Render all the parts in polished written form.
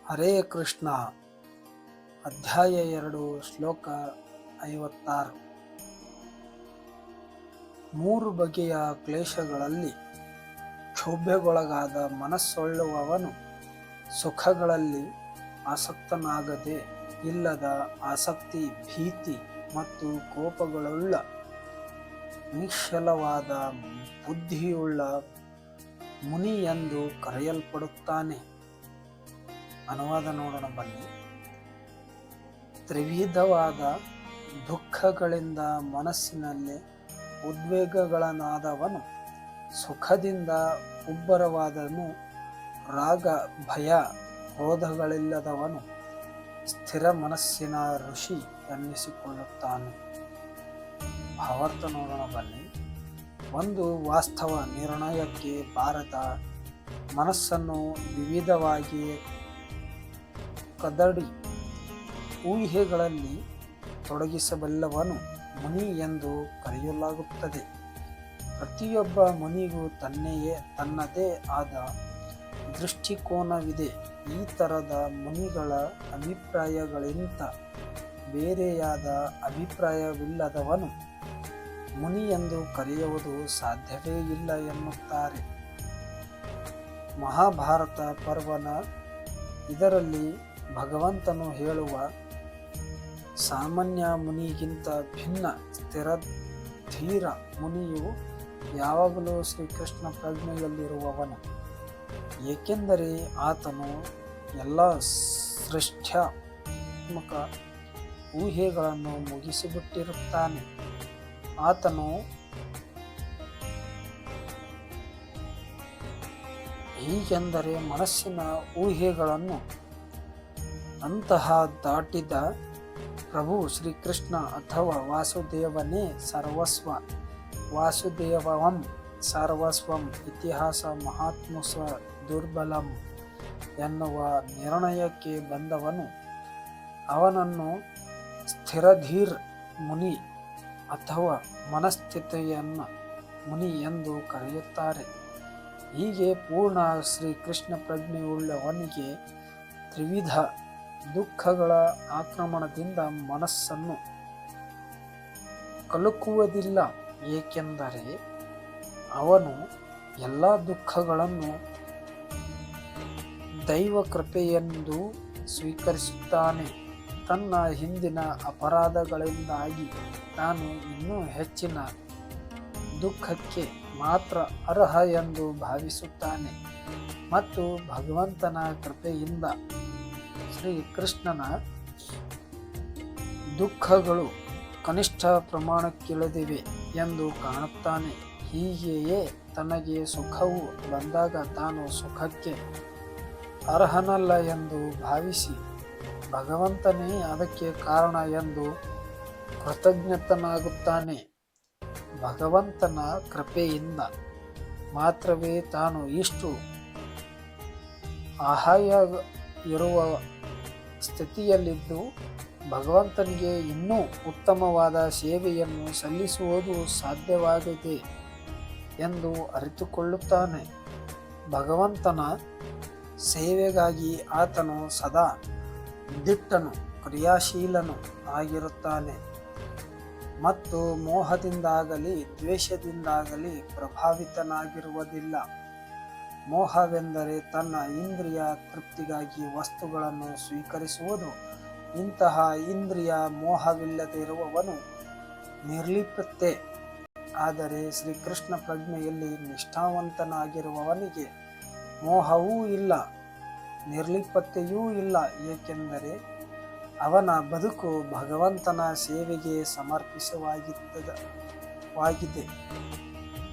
ಹರೇ ಕೃಷ್ಣ ಅಧ್ಯಾಯ 2 ಶ್ಲೋಕ 56. 3 ಬಗೆಯ ಕ್ಲೇಶಗಳಲ್ಲಿ ಕ್ಷೋಭೆಗೊಳಗಾದ ಮನಸ್ಸುಳ್ಳವನು ಸುಖಗಳಲ್ಲಿ ಆಸಕ್ತನಾಗದೆ ಇಲ್ಲದ ಆಸಕ್ತಿ, ಭೀತಿ ಮತ್ತು ಕೋಪಗಳುಳ್ಳ ನಿಶ್ಚಲವಾದ ಬುದ್ಧಿಯುಳ್ಳ ಮುನಿ ಎಂದು ಕರೆಯಲ್ಪಡುತ್ತಾನೆ. ಅನುವಾದ ನೋಡೋಣ ಬನ್ನಿ. ತ್ರಿವಿಧವಾದ ದುಃಖಗಳಿಂದ ಮನಸ್ಸಿನಲ್ಲಿ ಉದ್ವೇಗಗಳನ್ನಾದವನು, ಸುಖದಿಂದ ಉಬ್ಬರವಾದನು, ರಾಗ ಭಯ ಕ್ರೋಧಗಳಿಲ್ಲದವನು ಸ್ಥಿರ ಮನಸ್ಸಿನ ಋಷಿ ಎನ್ನಿಸಿಕೊಳ್ಳುತ್ತಾನೆ. ಭಾವಾರ್ಥ ನೋಡೋಣ ಬನ್ನಿ. ಒಂದು ವಾಸ್ತವ ನಿರ್ಣಯಕ್ಕೆ ಬಾರದ ಮನಸ್ಸನ್ನು ವಿವಿಧವಾಗಿ ಕದಡಿ ಊಹೆಗಳಲ್ಲಿ ತೊಡಗಿಸಬಲ್ಲವನು ಮುನಿ ಎಂದು ಕರೆಯಲಾಗುತ್ತದೆ. ಪ್ರತಿಯೊಬ್ಬ ಮುನಿಗೂ ತನ್ನದೇ ಆದ ದೃಷ್ಟಿಕೋನವಿದೆ. ಈ ಥರದ ಮುನಿಗಳ ಅಭಿಪ್ರಾಯಗಳಿಂದ ಬೇರೆಯಾದ ಅಭಿಪ್ರಾಯವಿಲ್ಲದವನು ಮುನಿ ಎಂದು ಕರೆಯುವುದು ಸಾಧ್ಯವೇ ಇಲ್ಲ ಎನ್ನುತ್ತಾರೆ. ಮಹಾಭಾರತ ಪರ್ವನ ಇದರಲ್ಲಿ ಭಗವಂತನು ಹೇಳುವ ಸಾಮಾನ್ಯ ಮುನಿಗಿಂತ ಭಿನ್ನ ಸ್ಥಿರಧೀರ ಮುನಿಯು ಯಾವಾಗಲೂ ಶ್ರೀಕೃಷ್ಣ ಪ್ರಜ್ಞೆಯಲ್ಲಿರುವವನು. ಏಕೆಂದರೆ ಆತನು ಎಲ್ಲ ಸೃಷ್ಟ್ಯಾತ್ಮಕ ಊಹೆಗಳನ್ನು ಮುಗಿಸಿಬಿಟ್ಟಿರುತ್ತಾನೆ. ಆತನು ಹೀಗೆಂದರೆ ಮನಸ್ಸಿನ ಊಹೆಗಳನ್ನು ಅಂತಹ ದಾಟಿದ ಪ್ರಭು ಶ್ರೀಕೃಷ್ಣ ಅಥವಾ ವಾಸುದೇವನೇ ಸರ್ವಸ್ವ. ವಾಸುದೇವಂ ಸರ್ವಸ್ವಂ ಇತಿಹಾಸ ಮಹಾತ್ಮಸ ದುರ್ಬಲಂ ಎನ್ನುವ ನಿರ್ಣಯಕ್ಕೆ ಬಂದವನು ಅವನನ್ನು ಸ್ಥಿರಧೀರ್ ಮುನಿ ಅಥವಾ ಮನಸ್ಥಿತಿಯನ್ನ ಮುನಿ ಎಂದು ಕರೆಯುತ್ತಾರೆ. ಹೀಗೆ ಪೂರ್ಣ ಶ್ರೀಕೃಷ್ಣ ಪ್ರಜ್ಞೆಯುಳ್ಳವನಿಗೆ ತ್ರಿವಿಧ ದುಃಖಗಳ ಆಕ್ರಮಣದಿಂದ ಮನಸ್ಸನ್ನು ಕಲಕುವುದಿಲ್ಲ. ಏಕೆಂದರೆ ಅವನು ಎಲ್ಲ ದುಃಖಗಳನ್ನು ದೈವ ಕೃಪೆಯೆಂದು ಸ್ವೀಕರಿಸುತ್ತಾನೆ. ತನ್ನ ಹಿಂದಿನ ಅಪರಾಧಗಳಿಂದಾಗಿ ತಾನು ಇನ್ನೂ ಹೆಚ್ಚಿನ ದುಃಖಕ್ಕೆ ಮಾತ್ರ ಅರ್ಹ ಎಂದು ಭಾವಿಸುತ್ತಾನೆ ಮತ್ತು ಭಗವಂತನ ಕೃಪೆಯಿಂದ ಶ್ರೀಕೃಷ್ಣನ ದುಃಖಗಳು ಕನಿಷ್ಠ ಪ್ರಮಾಣಕ್ಕಿಳಿದಿವೆ ಎಂದು ಕಾಣುತ್ತಾನೆ. ಹೀಗೆಯೇ ತನಗೆ ಸುಖವು ಬಂದಾಗ ತಾನು ಸುಖಕ್ಕೆ ಅರ್ಹನಲ್ಲ ಎಂದು ಭಾವಿಸಿ ಭಗವಂತನೇ ಅದಕ್ಕೆ ಕಾರಣ ಎಂದು ಕೃತಜ್ಞತನಾಗುತ್ತಾನೆ. ಭಗವಂತನ ಕೃಪೆಯಿಂದ ಮಾತ್ರವೇ ತಾನು ಇಷ್ಟು ಅಹಾಯ ಇರುವ ಸ್ಥಿತಿಯಲ್ಲಿದ್ದು ಭಗವಂತನಿಗೆ ಇನ್ನೂ ಉತ್ತಮವಾದ ಸೇವೆಯನ್ನು ಸಲ್ಲಿಸುವುದು ಸಾಧ್ಯವಾಗಿದೆ ಎಂದು ಅರಿತುಕೊಳ್ಳುತ್ತಾನೆ. ಭಗವಂತನ ಸೇವೆಗಾಗಿ ಆತನು ಸದಾ ದಿಟ್ಟನು, ಕ್ರಿಯಾಶೀಲನು ಆಗಿರುತ್ತಾನೆ ಮತ್ತು ಮೋಹದಿಂದಾಗಲಿ ದ್ವೇಷದಿಂದಾಗಲಿ ಪ್ರಭಾವಿತನಾಗಿರುವುದಿಲ್ಲ. ಮೋಹವೆಂದರೆ ತನ್ನ ಇಂದ್ರಿಯ ತೃಪ್ತಿಗಾಗಿ ವಸ್ತುಗಳನ್ನು ಸ್ವೀಕರಿಸುವುದು. ಇಂತಹ ಇಂದ್ರಿಯ ಮೋಹವಿಲ್ಲದಿರುವವನು ನಿರ್ಲಿಪ್ತತೆ. ಆದರೆ ಶ್ರೀಕೃಷ್ಣ ಪ್ರಜ್ಞೆಯಲ್ಲಿ ನಿಷ್ಠಾವಂತನಾಗಿರುವವನಿಗೆ ಮೋಹವೂ ಇಲ್ಲ, ನಿರ್ಲಿಪ್ತತೆಯೂ ಇಲ್ಲ. ಏಕೆಂದರೆ ಅವನ ಬದುಕು ಭಗವಂತನ ಸೇವೆಗೆ ಸಮರ್ಪಿತವಾಗಿದೆ.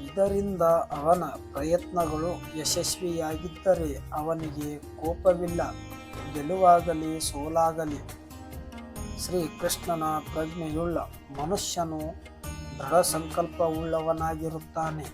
ಇದರಿಂದ ಅವನ ಪ್ರಯತ್ನಗಳು ಯಶಸ್ವಿಯಾಗಿದ್ದರೆ ಅವನಿಗೆ ಕೋಪವಿಲ್ಲ. ಗೆಲುವಾಗಲಿ ಸೋಲಾಗಲಿ ಶ್ರೀಕೃಷ್ಣನ ಪ್ರಜ್ಞೆಯುಳ್ಳ ಮನುಷ್ಯನು ದೃಢ ಸಂಕಲ್ಪವುಳ್ಳವನಾಗಿರುತ್ತಾನೆ.